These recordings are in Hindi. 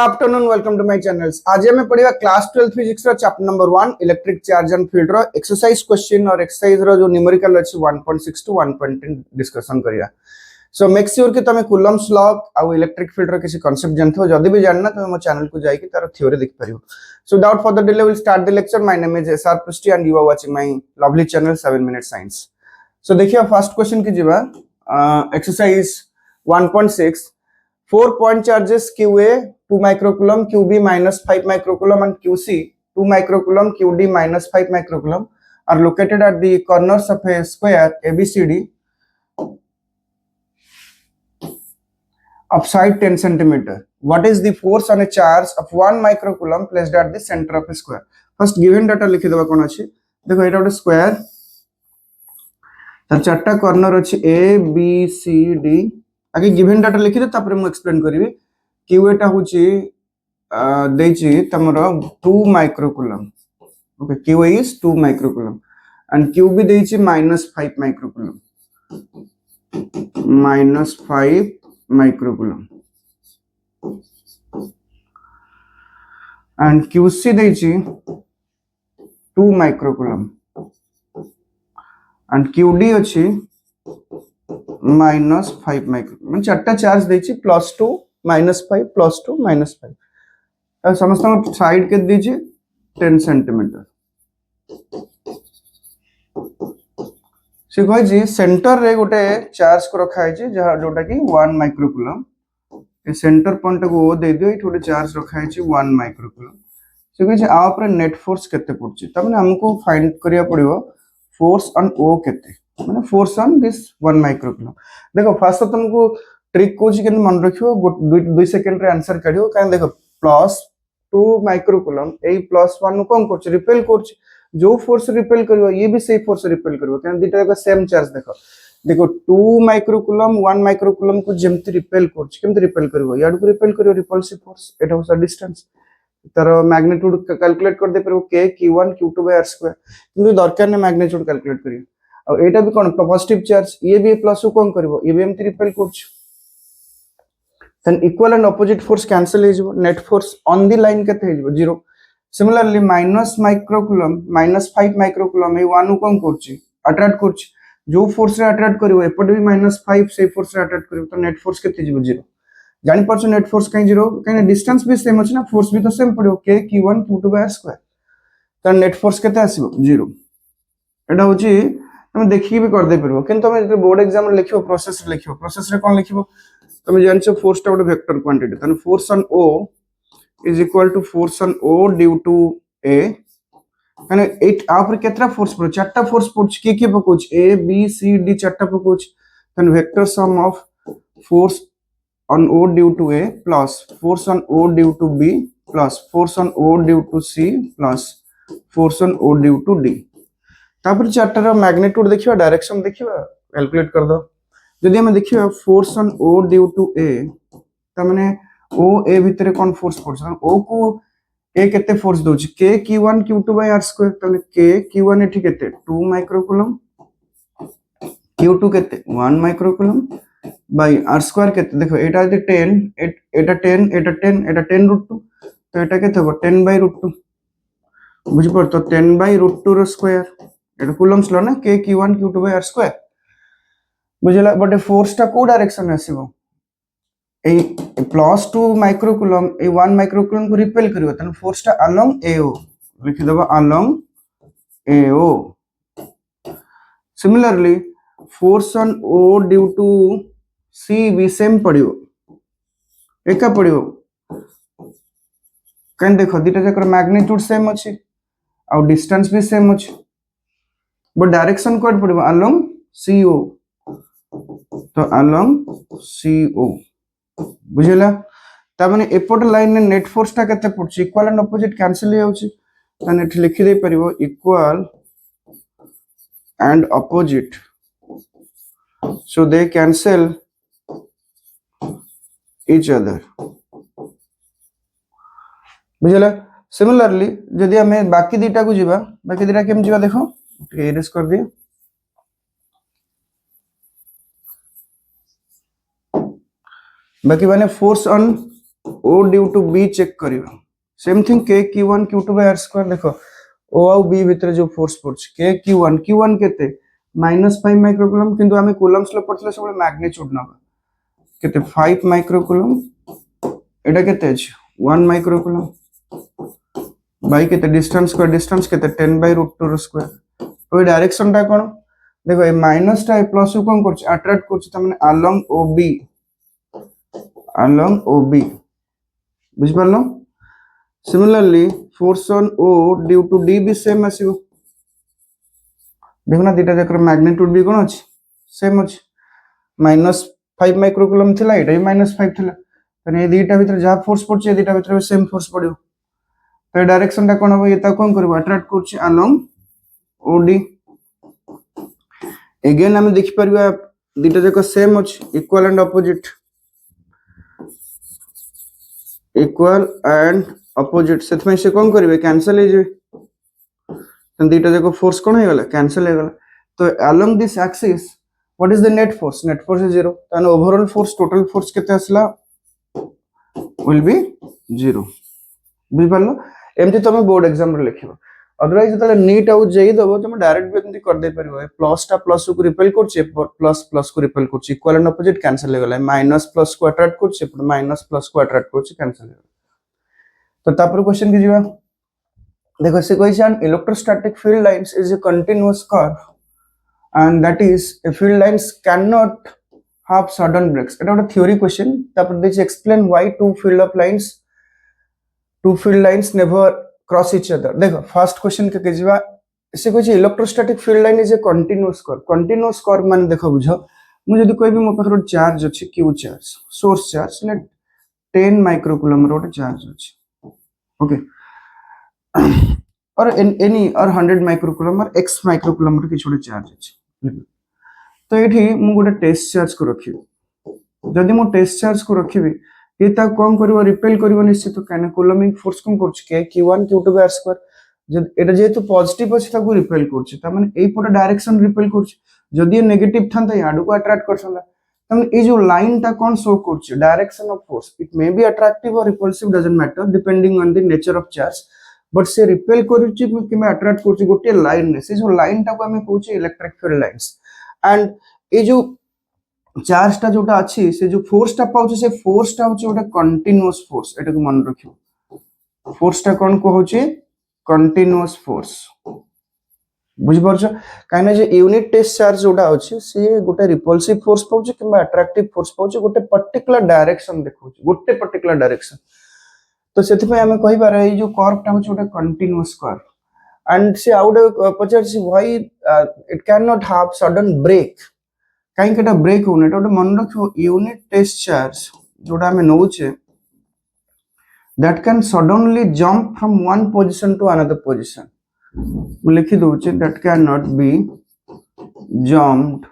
Afternoon welcome to my channels. आज हमें पढ़िबा क्लास 12 फिजिक्स रो chapter number 1 electric charge and field रो एक्सरसाइज क्वेश्चन और एक्सरसाइज रो जो न्यूमेरिकल अछि 1.6 टू 1.10 डिस्कशन करिया। सो मेक श्योर कि तमे कूलम्स लॉ आ इलेक्ट्रिक फील्ड रो किसी कांसेप्ट जानथो, जदी भी जानना तमे मो चैनल को जाई कि तार थ्योरी देख परियो। So without further delay will start the lecture. My name is SR Prishti and you are watching my lovely channel 7 minute science. So देखिए फर्स्ट क्वेश्चन की जीवा exercise 1.6 4 point charges QA 2 microcoulomb, QB minus 5 microcoulomb and QC 2 microcoulomb, QD minus 5 microcoulomb are located at the corners of a square ABCD of side 10 centimeter. What is the force on a charge of 1 microcoulomb placed at the center of a square? First given data लिखि देबा कोन अछि। देखो एटा ଗୋଟେ स्क्वायर तर चारटा कॉर्नर अछि A B C D। आगे गिवन डाटा लिखि दे तापर मु एक्सप्लेन करिवि। क्यू एटा होची देछि तमरो 2 microcoulomb. Okay Q is 2 microcoulomb and Q भी देछि -5 माइक्रोकूलम -5 माइक्रोकूलम एंड क्यूसी देछि 2 माइक्रोकूलम एंड क्यूडी अछि -5 माइक्रो मैं चारटा चार्ज देछि +2 -5 +2 -5 अब समस्त साइड के दीजिए 10 सेंटीमीटर से कहि जी सेंटर रे गोटे चार्ज को रखा है जी जहा जोटा कि 1 माइक्रोकूलम ए सेंटर पॉइंट को दे दियो एठी गोटे चार्ज रखा है जी 1 माइक्रोकूलम से कहि जी आ ऊपर नेट फोर्स केते पड़छि त माने हमको फाइंड करिया पड़िबो फोर्स ऑन ओ केते माने फोर्स ऑन दिस 1 माइक्रोकूलम। देखो फर्स्ट तुमको ट्रिक कोची के मन रखियो 2 सेकंड रे आंसर करियो कान देखो +2 माइक्रोकूलम ए +1 कोन करछ रिपेल करछ जो फोर्स रिपेल करियो ये भी सेम फोर्स रिपेल करियो कान दिटा का सेम चार्ज देखो 2 माइक्रोकूलम 1 माइक्रोकूलम को जेमति रिपेल करछ केमति रिपेल करियो याड को रिपेल करियो रिपल्सिव फोर्स एटा होसा डिस्टेंस तार मैग्नीट्यूड कैलकुलेट कर दे परबो k q1 q2/r² किंतु दरकार ने मैग्नीट्यूड कैलकुलेट करियो और एटा भी कोन पॉजिटिव चार्ज ये भी प्लस को कोन करबो ये भी एमति रिपेल करछ then equal and opposite force cancel हे जबो net force on the line केते हे जबो 0। सिमिलरली माइनस माइक्रोकूलम -5 माइक्रोकूलम ए 1 को कोन करछ अट्रैक्ट करछ जो फोर्स रे अट्रैक्ट करबो एपट भी -5 से फोर्स रे अट्रैक्ट करबो तो नेट फोर्स केते जबो 0 जानि परछ नेट फोर्स कहीं 0 कहीं डिस्टेंस भी सेम अछि ना फोर्स भी तो सेम पड़ियो k q1 q2/r² तो नेट फोर्स केते आसीबो 0। एटा होची तुम देखि भी कर दे परबो किंतु तुम बोर्ड एग्जाम लिखियो प्रोसेस रे कोन लिखिबो तुम जानछो फोर्स टा गोटे वेक्टर क्वांटिटी तने force on o is equal to force on o due to a माने 8 आ पर केतरा फोर्स पड़ चारटा फोर्स पड़छ के पकोछ a b c d चारटा पकोछ तने vector sum of force on o due to a plus force on o due to b plus force on o due to c plus force on o due to d तापर चार्टर मैग्नीट्यूड देखिबा डायरेक्शन देखिबा कैलकुलेट कर दो जदी हम देखिबा force on o due to a त माने o a भीतर कोन फोर्स पड़छ o को a केते फोर्स दोछ k q1 q2/r² त k q1 एठी केते 2 माइक्रोकूलम q2 केते 1 माइक्रोकूलम बाय r² केते देखो एटा जे 10 एटा 10 एटा 10 एटा 10√2 तो एटा केते हो 10/√2 बुझि पर तो 10/√2 रो स्क्वायर एटा कूलम्स लो ना k q1 q2/r² बुझला बट फोर्स ता को डायरेक्शन आसीबो ए +2 माइक्रोकूलम ए 1 माइक्रोकूलम को रिपेल करियो तने फोर्स ता अलोंग AO लिखि देबो along AO। Similarly force on O due to C भी सेम पड़ियो एका पड़ियो कन देखो दिटा जकर मैग्नीट्यूड सेम अछि और डिस्टेंस भी सेम अछि बट डायरेक्शन कोड पड़िबो अलोंग CO तो अलोंग CO बुझला त माने एपोर्ट लाइन ने नेट फोर्स ता केते पड़छ इक्वल एंड ऑपोजिट कैंसिल हे होछि तने एठी लिखि दे परिबो equal and opposite so they cancel each other बुझला। सिमिलरली जदी हमें बाकी दीटा को जीवा बाकी दीटा केम जीवा देखो इरेज कर दिए बाकी माने force on O due to B check करियो same thing K Q1 Q2 by R square देखो O आउ B भितर जो फोर्स पड़छ K Q1 केते -5 माइक्रोकूलम किंतु आमे कूलम्स लो पड़थले सब मैग्नीट्यूड नबा केते 5 माइक्रोकूलम एटा केते अछि 1 माइक्रोकूलम बाई केते डिस्टेंस केते 10 by root 2 स्क्वायर तो डायरेक्शन टा कोन देखो ए माइनस टा प्लस को कोन करछ अट्रैक्ट करछ त माने along OB बुझ पालो similarly force on O due to D भी सेम आसीबो देखो ना दिटा जकर मैग्नीट्यूड भी कोन अछि सेम अछि -5 माइक्रोकूलम थिला एटा भी -5 थिला तने ए दिटा भीतर जा फोर्स पड़छ ए दिटा भीतर सेम फोर्स पड़ियो तो डायरेक्शन टा कोन हो ये ता कोन करबो अट्रैक्ट करछ along OD अगेन हम देखि परबा दिटा जक सेम अछि इक्वल एंड अपोजिट सेथ में से कोन करबे कैंसिल हे जे दिटा जक फोर्स कोन हे गला कैंसिल हे गला तो along this axis what is the net force is 0 then overall force total force केते असला will be 0 बुझ पालो एमती तमे बोर्ड एग्जाम रे लिखिबो अदरवाइज जतले नीट आउ जेई दबो तुम डायरेक्ट भी एमती कर दे परिबो प्लस टा प्लस को रिपेल करछे प्लस प्लस को रिपेल करछे इक्वल एंड अपोजिट कैंसिल हे गला माइनस प्लस को अट्रैक्ट करछे माइनस प्लस को अट्रैक्ट करछे कैंसिल हे तो तापर क्वेश्चन के जीवा देखो से question electrostatic field lines is a continuous curve and that is a field lines cannot have sudden breaks এটা একটা থিওরি কোশ্চেন তারপর দিছি explain why two field lines never cross each other देखो फर्स्ट क्वेश्चन के जीवा से कहै electrostatic field line is a continuous curve माने देखो बुझो मु जदी कोइ भी मो पाखर चार्ज अछि q charge source charge let 10 microcoulomb रोड चार्ज अछि ओके और एनी और 100 माइक्रोकूलम और x माइक्रोकूलम रो किछोडे चार्ज अछि तो एठी मु गोटे टेस्ट चार्ज को रखिबी जदी मु टेस्ट चार्ज को रखिबी ये ता कोन करबो रिपेल करबो निश्चित काने कूलमिंग फोर्स कोन करछ के q1 q2 bye r square जद एटा जेतु पॉजिटिव अछि ताको रिपेल करछ त माने एई पट डायरेक्शन रिपेल करछ जदी नेगेटिव थांता याडू को अट्रैक्ट करछला त ए जो लाइन ता कोन शो करछ direction of force it may be attractive और repulsive doesn't matter depending on the nature of charge but से रिपेल करछ कि मैं अट्रैक्ट करछ गोटे लाइन ने से जो लाइन ता को हमें कहूछ इलेक्ट्रिक फील्ड लाइंस एंड ए जो चार्ज टा जोटा अछि से जो फोर्स टा पाउछ से फोर्स टा होछ ओटा कंटीन्यूअस फोर्स एटा को मन रखियो फोर्स टा कोन को होछ कंटीन्यूअस फोर्स बुझ परछ काने जे यूनिट टेस्ट चार्ज जोटा अछि से गोटे रिपल्सिव फोर्स पाउछ किबा अट्रैक्टिव फोर्स पाउछ गोटे पर्टिकुलर डायरेक्शन देखौछ गोटे पर्टिकुलर डायरेक्शन तो सेति पे हमें कहि बारे ए जो कर्व टा होछ ओटा कंटीन्यूअस कर्व एंड से आउट पचर सी why it can not have sudden break काई केटा ब्रेक होने एटा मन रखो यूनिट टेस्ट चार्ज जोटा हमें नौचे that can suddenly jump from one position to another position मैं लिखि दोचे that cannot be jumped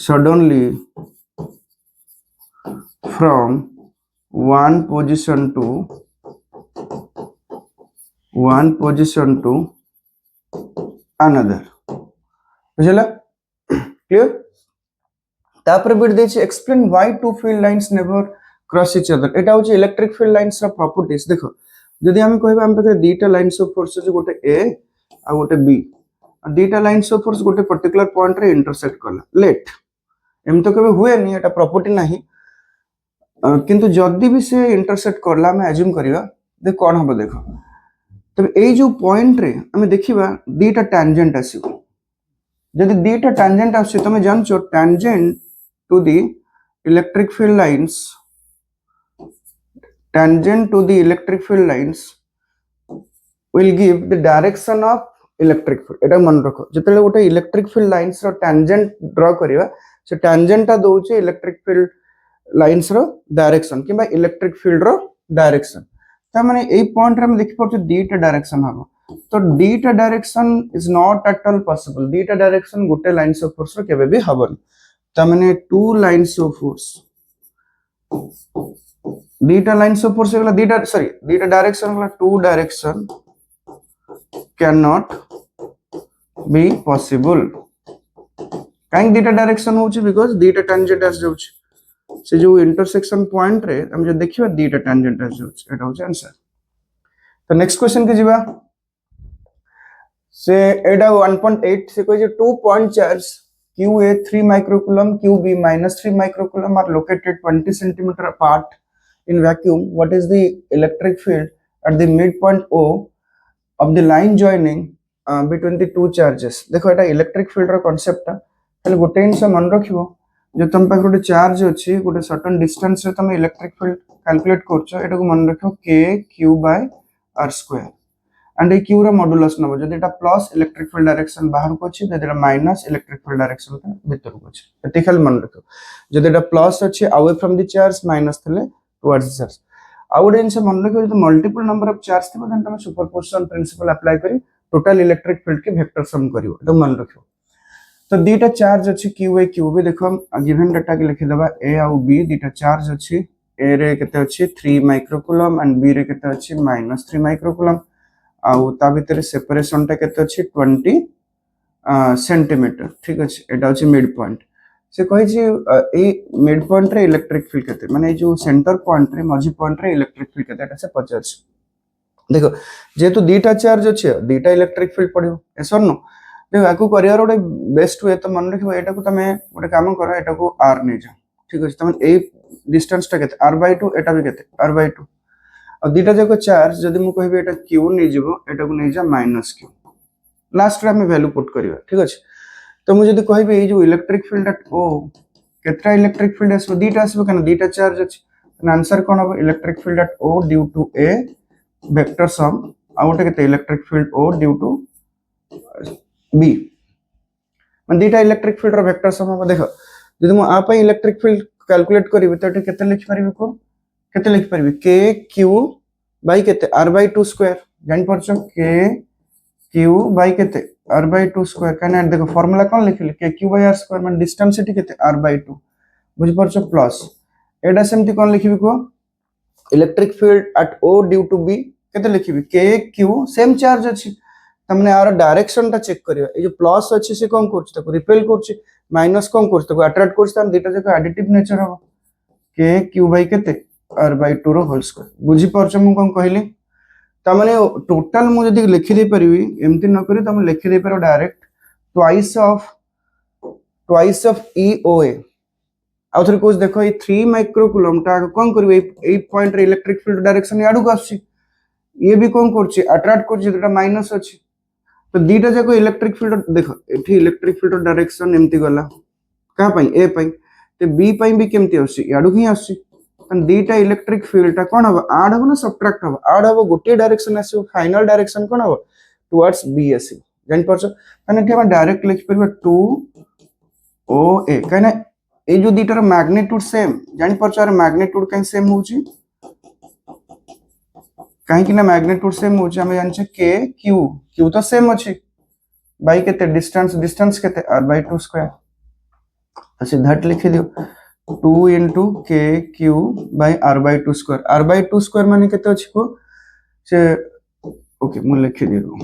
suddenly from one position to another बुझला क्लियर तापर बिट देछि explain why two field lines never cross each other एटा होछि इलेक्ट्रिक फील्ड लाइंस रा प्रॉपर्टीज देखो जदी हम कहबा हम पाखे दीटा लाइंस ऑफ फोर्स जे गोटे ए आ गोटे बी दीटा लाइंस ऑफ फोर्स गोटे पर्टिकुलर पॉइंट रे इंटरसेक्ट करला लेट एम तो कबे हुए नहीं एटा प्रॉपर्टी नाही किंतु जदी भी से इंटरसेक्ट करला हम अज्यूम करिवा दे कोन हबो देखो तबे ए जो पॉइंट रे हम देखिबा दीटा टैंजेंट आसीबो जदी दीटा टैंजेंट आसी तमे जानछो tangent to the electric field lines will give the direction of electric field एटा मन रखो जतले गोटे इलेक्ट्रिक फील्ड लाइंस रो टैंजेंट ड्रा करिवा से टैंजेंट ता दोचे इलेक्ट्रिक फील्ड लाइंस रो डायरेक्शन किबा इलेक्ट्रिक फील्ड रो डायरेक्शन ता माने एई पॉइंट रे हम देखि परछु दीटा डायरेक्शन हबो तो दीटा direction is not at all possible दीटा डायरेक्शन गोटे लाइंस ऑफ फोर्स रो केबे भी हबन ता माने टू लाइंस ऑफ फोर्स दीटा लाइंस ऑफ फोर्स होला दीटा डायरेक्शन होला two direction cannot be possible काहे दीटा डायरेक्शन होची बिकॉज़ दीटा टेंजेंट आस जाउची से जो इंटरसेक्शन पॉइंट रे हम जो देखिबा दीटा टैंजेंट एटा होचे आंसर। तो नेक्स्ट क्वेश्चन के जीवा से एटा 1.8 से कोई जो 2 point charge QA 3 microcoulomb, QB -3 microcoulomb are located 20 centimeter apart in vacuum. What is the electric field at the midpoint O of the line joining between the two charges? देखो एटा इलेक्ट्रिक फील्ड रो कांसेप्ट ता खाली गोटे जिंस मन रखिबो जो तुम पाखे गोटे चार्ज अच्छी गोटे सर्टेन डिस्टेंस रे तुम इलेक्ट्रिक फील्ड कैलकुलेट करछो एटा को मन रखो K/Q/R²। एंड ए Q रो मॉडुलस नबो जदि एटा प्लस इलेक्ट्रिक फील्ड डायरेक्शन बाहर को अछि जदि एटा माइनस इलेक्ट्रिक फील्ड डायरेक्शन का भीतर को अछि एते खाली मन रखो जदि एटा प्लस अछि away from the charge minus थले टुवर्ड्स द चार्ज आउ गोटे जिंस मन रखो जदि मल्टीपल नंबर ऑफ चार्ज थबो देन तुम सुपरपोजिशन प्रिंसिपल अप्लाई करी टोटल इलेक्ट्रिक फील्ड के वेक्टर सम करिवो एटा मन रखो। तो दीटा चार्ज अच्छी QA QB देखो गिवन डाटा के लिखि दबा A और B दीटा चार्ज अच्छी A रे केते अच्छी 3 माइक्रोकूलम एंड B रे केते अच्छी -3 माइक्रोकूलम आउ ता भीतर सेपरेशन टा केते अच्छी 20 सेंटीमीटर ठीक अछि एटा अछि मिड पॉइंट से कहि छी ए मिड पॉइंट रे इलेक्ट्रिक फील्ड केते माने जो सेंटर पॉइंट रे मझी पॉइंट रे इलेक्ट्रिक फील्ड केते एटा से 50 देखो जेतु दीटा चार्ज अछि दीटा इलेक्ट्रिक फील्ड पडियो एसर नो देखो आकु करियर गोटे बेस्ट वे तो मन रखिबो एटा को तमे गोटे काम करो एटा को R नै जा ठीक अछि तमे ए डिस्टेंस टा केते R/2 एटा भी केते R/2 और दीटा जको चार्ज जदि मु कहबे एटा Q नै जिवो एटा को नै जा -Q लास्ट रे हम वैल्यू पुट करिवा ठीक अछि। तो मु जदि कहबे ए जो इलेक्ट्रिक फील्ड एट O केतरा इलेक्ट्रिक फील्ड आसो दीटा आसो कना दीटा चार्ज अछि आंसर कोन हो electric field at O due to A vector sum आउट केते electric field O due to B मन दीटा इलेक्ट्रिक फील्ड रो वेक्टर सम हम देखो जदि मु आपा इलेक्ट्रिक फील्ड कैलकुलेट करिवे त एटा केते लिख परिबे को केते लिख परिबे KQ बाय केते R/2 स्क्वायर जानि परछो KQ बाय केते R/2 स्क्वायर कने देखो फार्मूला कोन लिखिले KQ/R स्क्वायर मन डिस्टेंस सिटी केते R/2 बुझि परछो प्लस एटा सेमति कोन लिखिबे को electric field at O due to B केते लिखिबे KQ सेम चार्ज अछि तमने आरो डायरेक्शन ता चेक करियो ए जो प्लस अछि से कोन करछ तको रिपेल करछ माइनस कोन करछ तको अट्रैक्ट करछ त दीटा जको एडिटिव नेचर हो KQ बाय केते R/2 रो होल स्क्वायर बुझि परछ मु कोन कहली तमने टोटल मु जदी लिखि दे परिबी एमति न करी तम लिखि दे पर डायरेक्ट ट्वाइस ऑफ EOA आउथर कोस देखो ए 3 माइक्रोकूलम ता कोन करबे ए पॉइंट रे इलेक्ट्रिक फील्ड डायरेक्शन याडू को आछि ये भी कोन करछ अट्रैक्ट करछ जेटा माइनस अछि तो दीटा जाको इलेक्ट्रिक फील्ड देखो एठी इलेक्ट्रिक फील्ड डायरेक्शन एमती गला का पई ए पई ते बी पई भी केमती आसी याडू ही आसी तन दीटा इलेक्ट्रिक फील्ड ता कोन हो ऐड हो ना सब्ट्रैक्ट हो ऐड हो गोटे डायरेक्शन आसी फाइनल डायरेक्शन कोन हो टुवर्ड्स बी आसी जानि परछ तने के हम डायरेक्ट लिख परबे 2 OA कने ए जो दीटा रो मैग्नीट्यूड सेम जानि परछ आर मैग्नीट्यूड काई सेम होची कहीं कि ना मैग्नीट्यूड सेम हो हम जान Q तो सेम अच्छी बाई केते डिस्टेंस केते R/2 स्क्वायर तो सीधा लिखि दियो 2 into KQ by R/2 square R/2 square माने केते अछि को से ओके मु लिखि दियो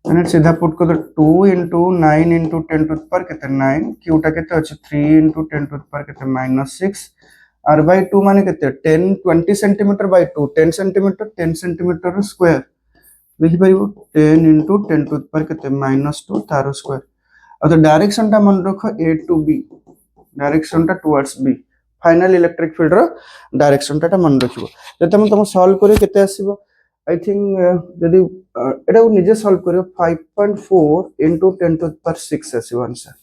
माने सीधा पुट कर 2 into 9 into 10 to the power केते 9 Q टा केते अछि 3 into 10 to the power केते -6 R/2 माने केते 10 20 सेंटीमीटर बाय 2 10 सेंटीमीटर स्क्वायर लिखि परिबो 10 into 10 to the power केते -2 तारो स्क्वायर और तो डायरेक्शन ता मन रखो A to B डायरेक्शन टा towards B final electric field रो डायरेक्शन टा मन रखिबो जते हम सॉल्व करियो केते आसीबो आई थिंक जदी एटा को निजे सॉल्व करियो 5.4 into 10 to the power 6 आसीबो आंसर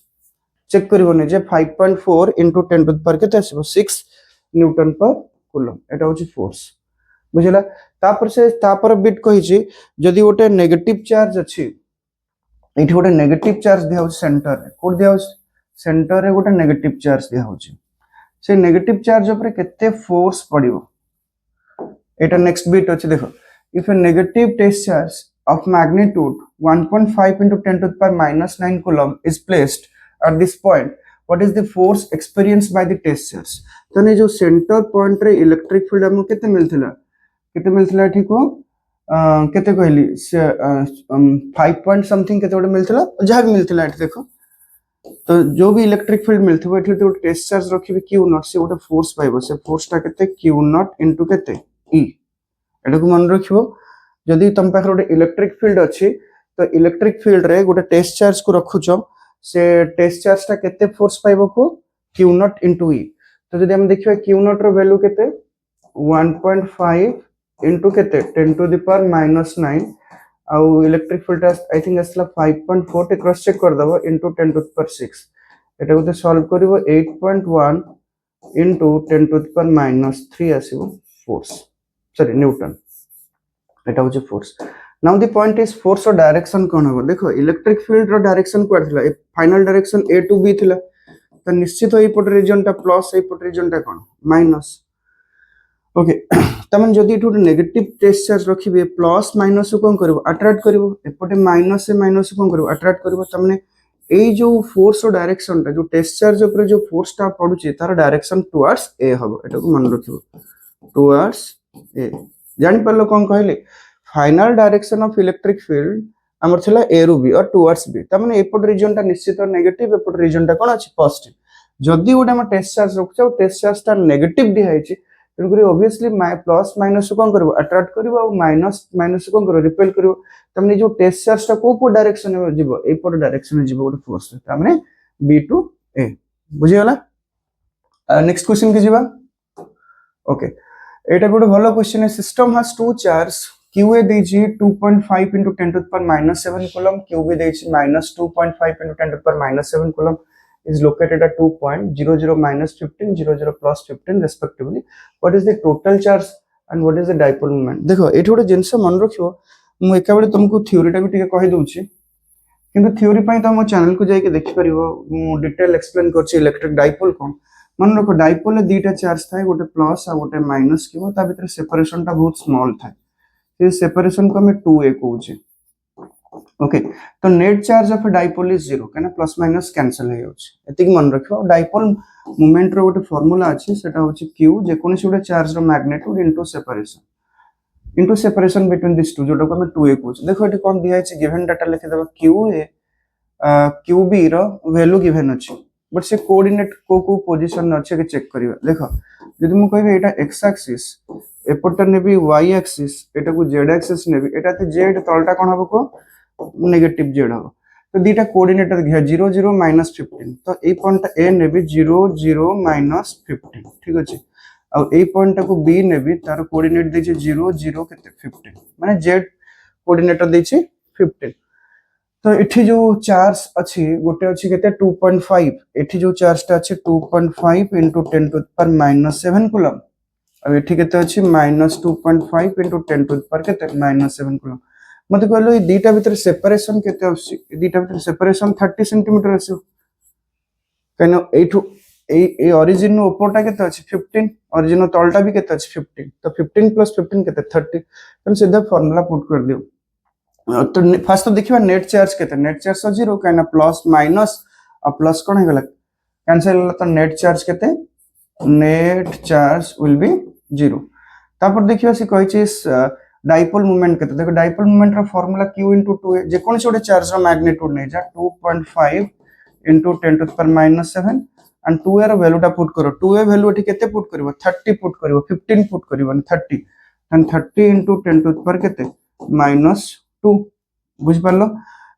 चेक करिवो निजे 5.4 into 10 to the power केते आसीबो 6 न्यूटन पर कूलम एटा होची फोर्स बुझला तापर बिट कहि छी जदी गोटे नेगेटिव चार्ज अछि एठी गोटे नेगेटिव चार्ज दिया होची सेंटर रे कोड दिया होची सेंटर रे गोटे नेगेटिव चार्ज दिया होची से नेगेटिव चार्ज ऊपर केते फोर्स पडिवो एटा नेक्स्ट बिट अछि देखो if a negative test charge of magnitude 1.5 into 10 to the power -9 coulomb is placed at this point, what is the force experienced by the test charge? तो ने जो सेंटर पॉइंट रे इलेक्ट्रिक फील्ड हमको केते मिलथिला ठीक हो केते कहली से 5 पॉइंट समथिंग केते ओडे मिलथिला जहां भी मिलथिला एट देखो तो जो भी इलेक्ट्रिक फील्ड मिलथिबो एठी तो टेस्ट चार्ज रखिबे Q0 से गोटे फोर्स पाइबो से फोर्स टा केते Q0 इनटू केते E एटा को मन रखिबो जदी तम पाखर गोटे इलेक्ट्रिक फील्ड अछि तो इलेक्ट्रिक फील्ड रे गोटे टेस्ट चार्ज को रखुचो से टेस्ट चार्ज टा केते फोर्स पाइबो को Q0 इनटू E तो जदी हम देखिबा Q0 रो वैल्यू केते 1.5 इनटू केते 10 टू द पावर -9 आउ इलेक्ट्रिक फील्ड आई थिंक असला 5.4 टे क्रॉस चेक कर दबो इनटू 10 टू द पावर 6 एटा को सॉल्व करिवो 8.1 इनटू 10 टू द पावर -3 आसीबो फोर्स सॉरी न्यूटन एटा होचे force now the point is force और डायरेक्शन कोन हो देखो इलेक्ट्रिक फील्ड रो डायरेक्शन को थिला final direction A to B थिला तो निश्चित एई पट रीजन टा प्लस एई पट रीजन टा कोन माइनस ओके तमन जदी टू नेगेटिव टेस्ट चार्ज रखिबे प्लस माइनस को कोन करबो अट्रैक्ट करबो एपटे माइनस से माइनस को कोन करबो अट्रैक्ट करबो तमने एई जो फोर्स और डायरेक्शन टा जो टेस्ट चार्ज ऊपर जो फोर्स टा पडुची तार डायरेक्शन टुवर्ड्स A हबो एटा को मन रखिबो टुवर्ड्स A जानि परलो कोन कहले final direction of electric field हमर छला A रु B और टुवर्ड्स B तमने एपट रीजन टा निश्चित नेगेटिव एपट रीजन टा कोन अछि पॉजिटिव जदी गोटे हम टेस्ट चार्ज रखछौ टेस्ट चार्ज टा नेगेटिव दिया हैछि तेणुकरी ऑब्वियसली प्लस माइनस को करबो अट्रैक्ट करबो और माइनस माइनस को करबो रिपेल करबो तमने जो टेस्ट चार्ज टा को डायरेक्शन में जीवो ए पर डायरेक्शन में जीवो गोटे फोर्स तमने B टू A बुझी गला नेक्स्ट क्वेश्चन के जीवा ओके एटा गोटे भलो क्वेश्चन है system has two charge QA देछि 2.5 into 10 to the power -7 coulomb QB देछि -2.5 into 10 to the power -7 coulomb is located at 2.00 -15 00 +15 respectively what is the total charge and what is the dipole moment देखो एठी गोटे जिंस मन रखियो मु एका बेले तुमको थ्योरी टा भी टिके कहि दोछि किंतु थ्योरी पई त हम चैनल को जाई के देखि परिबो मु डिटेल एक्सप्लेन करछि इलेक्ट्रिक डाइपोल कोन मन रखो डाइपोल ले दीटा चार्ज थाए गोटे प्लस आ गोटे माइनस किबो ता भीतर सेपरेशन टा बहुत स्मॉल थाए ये सेपरेशन को हमें 2a कहूचे ओके तो net charge of dipole is 0 कहना प्लस माइनस कैंसिल हो जाउछ एतिक मन रखो डाइपोल मोमेंट रो गोटे फार्मूला अछि सेटा होछि q जे कोनसी गोटे चार्ज रो magnitude into separation between this two जोटा को हमें 2a कहूचे देखो एटी कोन दिया अछि गिवन डाटा लिखि देबा qa qb रो वैल्यू गिवन अछि बट से कोऑर्डिनेट को पोजीशन अछि के चेक करिवा देखो यदि मु कहबे एटा x एक्सिस एपटा नेबी y एक्सिस एटा को z एक्सिस नेबी एटा ते z तलटा कोन हबो को नेगेटिव z हबो तो दीटा कोऑर्डिनेट दिया 0 0 -15 तो ए पॉइंट a नेबी 0 0 -15 ठीक अछि आ ए पॉइंट को b नेबी तार कोऑर्डिनेट दै छै 0 0 केते 15 माने z कोऑर्डिनेट दै छै 15 तो एठी जो चार्ज अछि गोटे अछि केते 2.5 एठी जो चार्ज ता अछि 2.5 into 10 to the power -7 coulomb अब एठी केते अछि -2.5 into 10 to the power केते -7 कूलम मते कहलो ई दीटा भीतर सेपरेशन केते अछि दीटा भीतर सेपरेशन 30 सेंटीमीटर अछि कनो एठु ए ओरिजिन नो ऊपरटा केते अछि 15 ओरिजिन नो तलटा भी केते अछि 15 तो 15 + 15 केते 30 तन सीधा फार्मूला पुट कर दियो तो फर्स्ट तो देखिबा नेट चार्ज केते नेट चार्ज 0 कहना प्लस माइनस आ प्लस कोन हे गेला कैंसिल तो नेट चार्ज केते नेट चार्ज विल बी 0 तापर देखिबा से कहै छै डाइपोल मोमेंट केते देखो डाइपोल मोमेंट रो फार्मूला q * 2a जे कोन से ओडे चार्ज रो मैग्नीट्यूड नै जा 2.5 into 10 to the power -7 and 2a रो वैल्यू टा पुट करो 2a वैल्यू एठी केते पुट करबो 30 पुट करबो 15 पुट करबो 30 and 30 into 10 to the power केते -2 बुझ पालो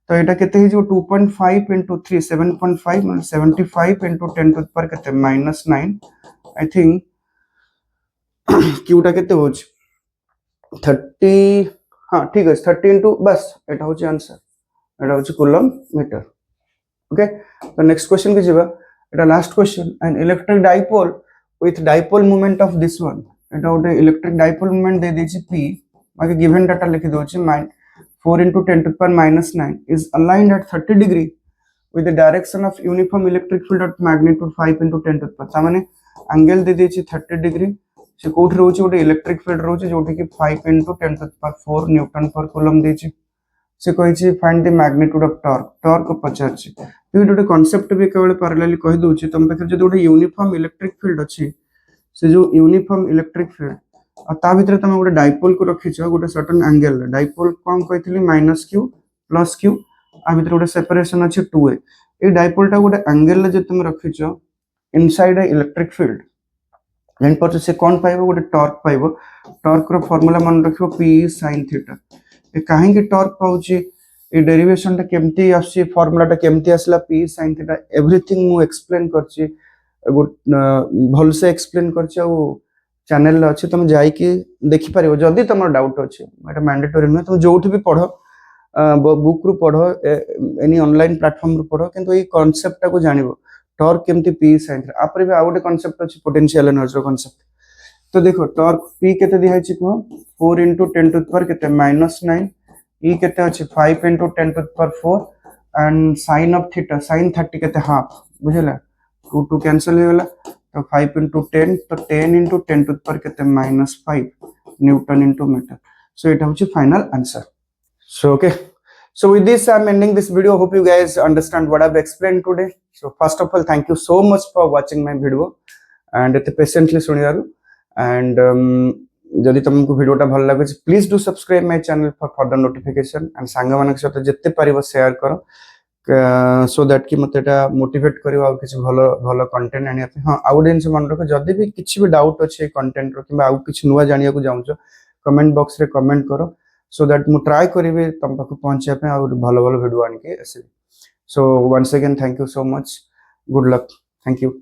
तो एटा केते हे जो 2.5 into 3 7.5 मतलब 75 into 10 to the power केते -9 आई थिंक q टा केते होछ 30 हां ठीक है 30 into बस एटा होछ आंसर एटा होछ कूलम मीटर ओके तो नेक्स्ट क्वेश्चन के जेबा एटा last question an electric dipole with dipole moment of this one एटा ओटे इलेक्ट्रिक डाइपोल मोमेंट दे दै छी p बाकी गिवन डाटा लिखि दो छी 4 into 10 to the power -9 is aligned at 30 degree with the direction of uniform electric field at magnitude 5 into 10 to the power माने एंगल दे दै छी 30 डिग्री से कोठ रहउछ ओटे इलेक्ट्रिक फील्ड रहउछ जोटे कि 5 into 10 to the power 4 newton per coulomb दै छी से कहै छी find the magnitude of torque पचार छी तो ओटे कांसेप्ट भी केवल पैरेलली कहि दउ छी तम पाखे जे ओटे यूनिफॉर्म इलेक्ट्रिक फील्ड अछि से जो यूनिफॉर्म इलेक्ट्रिक फील्ड आ ता भीतर तमे गोटे डाइपोल को रखिछ गोटे सर्टेन एंगल डाइपोल कोन कहितली -q + q आ भीतर गोटे सेपरेशन अछि 2a ए डाइपोल टा गोटे एंगल रे जे तुम रखिचो इनसाइड ए इलेक्ट्रिक फील्ड जान पर से कौन पाइबो गोटे टॉर्क पाइबो टॉर्क रो फार्मूला मन रखियो P sin थीटा ए काहे की टॉर्क पाउची ए डेरिवेशन टा केमती आसी फार्मूला टा केमती आसला P sin थीटा एवरीथिंग मु एक्सप्लेन करची भल से एक्सप्लेन करची आ चैनल अच्छे तुम जाइए देखिपार जदि तुम डाउट अच्छे एटा मैंडेटरी नुहे तुम जो भी पढ़ बुक रु पढ़ एनी ऑनलाइन प्लेटफॉर्म रु पढ़ किंतु ये कॉन्सेप्ट को जानिबो टॉर्क केमती P sin थीटा आपरे भी आ गोटे कॉन्सेप्ट अछि पोटेंशियल एनर्जी कॉन्सेप्ट तो देखो टॉर्क P केते दिया अछि को 4 into 10 to the power केते -9 E केते अछि 5 into 10 to the power 4 and sin of theta sin 30 केते हाफ बुझला 2 2 कैंसिल हो गला तो 5 into 10 तो 10 into 10 to the power केते -5 न्यूटन into मीटर सो एटा होछि final answer so okay so with this I'm ending this video. Hope you guys understand what I've explained today. So first of all thank you so much for watching my video and it patiently सुनियारु and जदि तुमको वीडियो टा भल लागे please do subscribe my channel for further notification and सांग मानक सहित जत्ते पारिबो शेयर करो सो दैट कि मते एटा मोटिवेट करियो आ किछ भलो भलो कंटेंट आनिया पे हां ऑडियंस मन रखो जदि भी किछ भी डाउट अछि कंटेंट रो किबा आ किछ नुवा जानिया को जाउछो कमेंट बॉक्स रे कमेंट करो so that mu try karibe tam paku pahuncha pe aur bhalo bhalo video anke ase so once again thank you so much good luck thank you